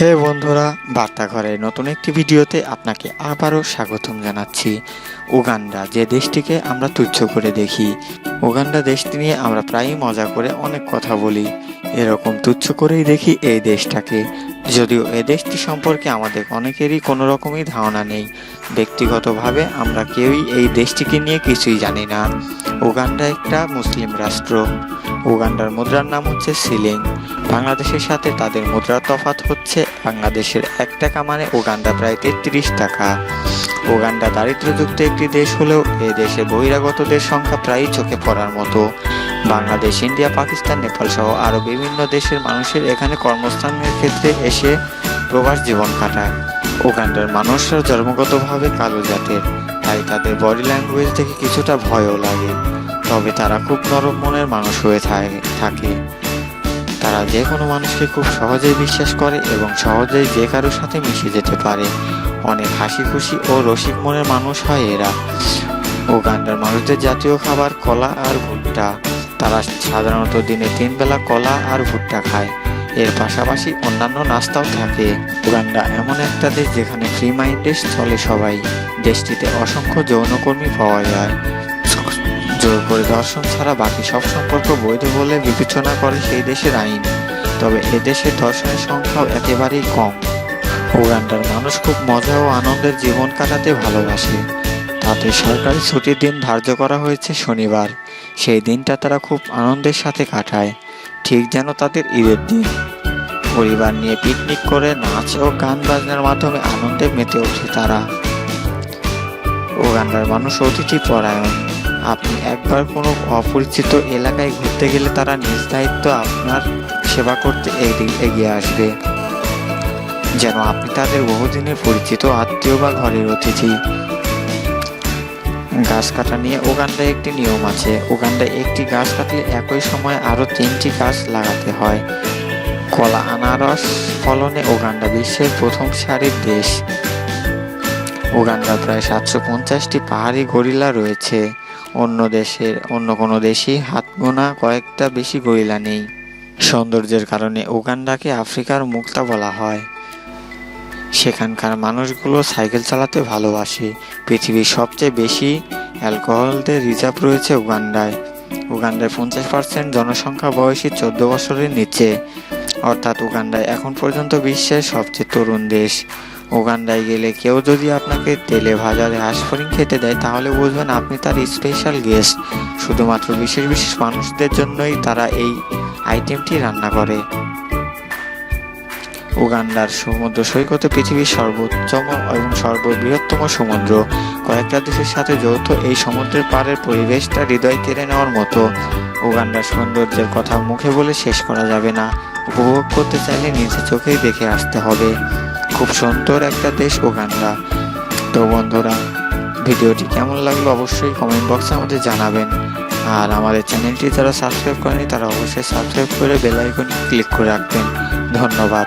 হে বন্ধুরা, বার্তা ঘরের নতুন একটি ভিডিওতে আপনাকে আবারও স্বাগতম জানাচ্ছি। উগান্ডা, যে দেশটিকে আমরা তুচ্ছ করে দেখি, উগান্ডা দেশটি নিয়ে আমরা প্রায়ই মজা করে অনেক কথা বলি। এরকম তুচ্ছ করেই দেখি এই দেশটাকে, যদিও এই দেশটি সম্পর্কে আমাদের অনেকেরই কোনো রকমই ধারণা নেই। ব্যক্তিগতভাবে আমরা কেউই এই দেশটিকে নিয়ে কিছুই জানি না। উগান্ডা একটা মুসলিম রাষ্ট্র। উগান্ডার মুদ্রার নাম হচ্ছে সিলিং। বাংলাদেশের সাথে তাদের মুদ্রার তফাৎ হচ্ছে, বাংলাদেশের 1 টাকা মানে উগান্ডা প্রায় 33 টাকা। উগান্ডা দারিদ্র্যযুক্ত একটি দেশ হলেও এই দেশে বহিরাগতদের সংখ্যা প্রায়ই চোখে পড়ার মতো। বাংলাদেশ, ইন্ডিয়া, পাকিস্তান, নেপাল সহ আরও বিভিন্ন দেশের মানুষের এখানে কর্মস্থানের ক্ষেত্রে এসে প্রবাস জীবন কাটায়। উগান্ডার মানুষরা জন্মগতভাবে কালো জাতের, তাই তাদের বডি ল্যাঙ্গুয়েজ দেখে কিছুটা ভয়ও লাগে। তবে তারা খুব নরম মনের মানুষ হয়ে থাকে। তারা যে কোনো মানুষকে খুব সহজেই বিশ্বাস করে এবং সহজেই যে কারোর সাথে মিশে যেতে পারে। অনেক হাসি খুশি ও রসিক মনের মানুষ হয় এরা। উগান্ডার মানুষদের জাতীয় খাবার কলা আর ভুট্টা। তারা সাধারণত দিনে 3 বেলা কলা আর ভুট্টা খায়। এর পাশাপাশি অন্যান্য নাস্তাও থাকে। উগান্ডা এমন একটা দেশ যেখানে ফ্রি মাইন্ডে চলে সবাই। দেশটিতে অসংখ্য যৌনকর্মী পাওয়া যায়। জোর করে ধর্ষণ ছাড়া বাকি সব সম্পর্ক বৈধ বলে বিবেচনা করে সেই দেশের আইন। তবে এদেশে ধর্ষণের সংখ্যাও একেবারেই কম। উগান্ডার মানুষ খুব মজা ও আনন্দের জীবন কাটাতে ভালোবাসে। তাদের সরকারি ছুটির দিন ধার্য করা হয়েছে শনিবার। সেই দিনটা তারা খুব আনন্দের সাথে কাটায়, ঠিক যেন তাদের ঈদের দিন। পরিবার নিয়ে পিকনিক করে নাচ ও গান বাজনার মাধ্যমে আনন্দে মেতে ওঠে তারা। উগান্ডার মানুষ অতিথি পরায়ণ। আপনি একবার কোনো অপরিচিত এলাকায় ঘুরতে গেলে তারা নিজ দায়িত্ব আপনার সেবা করতে এগিয়ে আসবে, যেন আপনি তাদের বহুদিনের পরিচিত আত্মীয় বা ঘরের অতিথি। গাছ কাটা নিয়ে উগান্ডায় একটি নিয়ম আছে। উগান্ডায় একটি গাছ কাটলে একই সময়ে আরও 3টি গাছ লাগাতে হয়। কলা আনারস ফলনে উগান্ডা বিশ্বের প্রথম সারির দেশ। উগান্ডার প্রায় 750টি পাহাড়ি গরিলা রয়েছে। অন্য কোনো দেশেই হাত গোনা কয়েকটা বেশি গরিলা নেই। সৌন্দর্যের কারণে উগান্ডাকে আফ্রিকার মুক্তা বলা হয়। সেখানকার মানুষগুলো সাইকেল চালাতে ভালোবাসে। পৃথিবীর সবচেয়ে বেশি অ্যালকোহলদের রিজার্ভ রয়েছে উগান্ডায়। উগান্ডায় 50% জনসংখ্যা বয়সী 14 বছরের নিচে, অর্থাৎ উগান্ডায় এখন পর্যন্ত বিশ্বের সবচেয়ে তরুণ দেশ। উগান্ডায় গেলে কেউ যদি আপনাকে তেলে ভাজা হাঁসফড়িং খেতে দেয়, তাহলে বুঝবেন আপনি তার স্পেশাল গেস্ট। শুধুমাত্র বিশেষ বিশেষ মানুষদের জন্যই তারা এই আইটেমটি রান্না করে। উগান্ডার সমুদ্র সৈকত পৃথিবীর সর্বোচ্চতম এবং সর্ববৃহত্তম সমুদ্র। কয়েকটা দেশের সাথে যৌথ এই সমুদ্রের পাড়ের পরিবেশটা হৃদয় কেড়ে নেওয়ার মতো। উগান্ডার সৌন্দর্যের কথা মুখে বলে শেষ করা যাবে না। উপভোগ করতে চাইলে নিজের চোখেই দেখে আসতে হবে। খুব সুন্দর একটা দেশ উগান্ডা। তো বন্ধুরা, ভিডিওটি কেমন লাগলো অবশ্যই কমেন্ট বক্সে আমাদের জানাবেন। আর আমাদের চ্যানেলটি যারা সাবস্ক্রাইব করেনি তারা অবশ্যই সাবস্ক্রাইব করে বেল আইকনে ক্লিক করে রাখবেন। ধন্যবাদ।